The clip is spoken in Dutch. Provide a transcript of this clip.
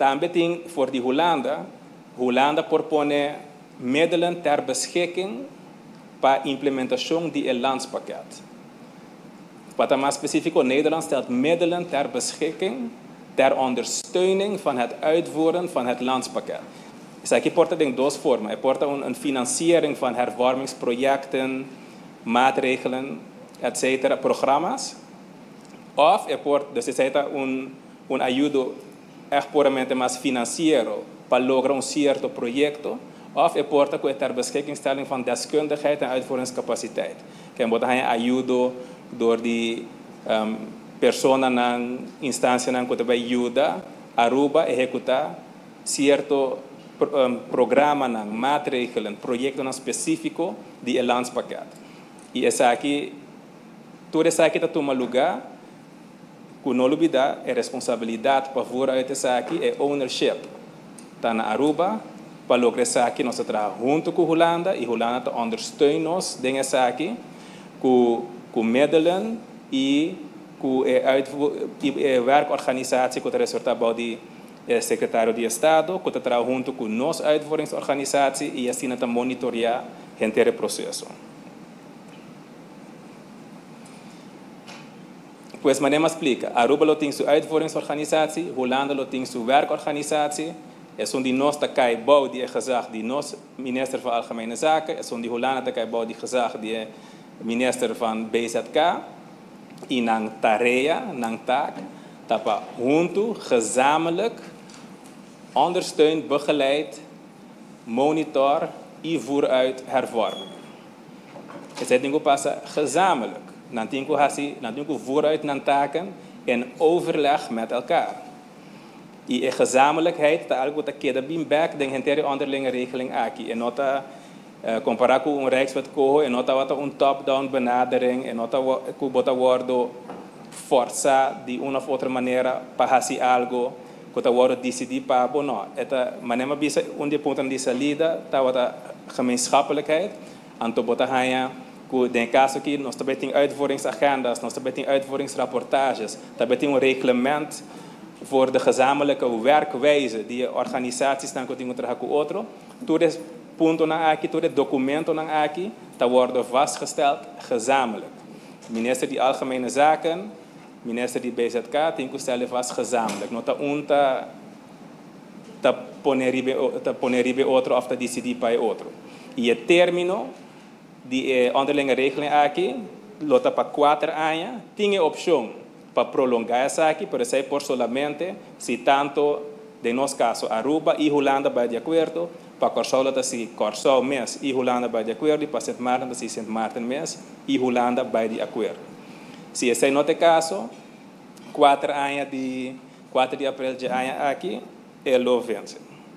Também voor die Holanda propone middelen ter beschikking para implementatie die landspakket. Wat maar specifiek Nederland stelt middelen ter beschikking ter ondersteuning van het uitvoeren van het landspakket. Ik porta in dos vormen. Ik porta een financiering van hervormingsprojecten, maatregelen, etc. programma's. Of ik porta, dus is un ayudo echt puramente más financiero para lograr un cierto proyecto. Of ik porta ter beschikkingstelling van deskundigheid en uitvoeringscapaciteit. Ik moet een ayudo door die personen en instanties que te ayuda a Aruba ejecutar cierto programa, maatregelen, proyectos específicos del landspakket. Y es aquí, todo eso aquí toma lugar, que no olvidar, es responsabilidad para fuera de eso aquí, es ownership. Está en Aruba, para lograr eso aquí, nosotros trabajamos junto con Holanda, y Holanda te ondersteunt en eso aquí, con middelen y con werkorganisatie, que resulta de secretario de Estado, que trabaja junto con nuestra uitvoeringsorganisatie y así te monitorear el proceso. Pues Manema explica, Aruba lo tiene su uitvoeringsorganisatie, Holanda lo tiene su werkorganisatie, es die nos te kai bouw die gezag die nos minister van Algemene Zaken, es die Holanda te kai bouw die gezag die minister van BZK, en nang tarea, nang taak, tapa junto, gezamenlijk, ondersteunt, begeleid, monitor en voer uit hervorming. Het is niet pas gezamenlijk. Nantinko voer uit naar taken in overleg met elkaar. Die gezamenlijkheid, dat algo dat keer de back, de hele onderlinge regeling aki. En nota comparar com Rijkswet Coho, en nota wat een top-down benadering, en nota wat worden forza di una of otra manera para hacer algo que te decidir para no. Eta manema bisa die punten die salida, ta wat gemeenschappelijkheid, en to bota haya in caso que nós também tem uitvoeringsagendas, nós também tem uitvoeringsrapportages, também tem reglement voor de gezamenlijke werkwijze die organisaties dan kunnen trekken com outro. Todo esse ponto na aqui, todo esse documento na aqui, ta worden vastgesteld gezamenlijk. Minister die Algemene Zaken, minister die BZK, tem que stellen vast gezamenlijk. Nota unta ta poneribe outro of ta decidir para outro. E o término die onderlinge regeling aqui, lota para 4 anos, tinha opção para prolongar essa aqui, pero sei por solamente se tanto de nosso caso Aruba e Holanda vai de acordo, para Corsol se Corsol mês e Holanda vai de acordo, e para Sint Maarten se Sint Maarten mês e Holanda vai de acordo. Se esse não é o caso, 4 de abril de ano aqui, ele vence.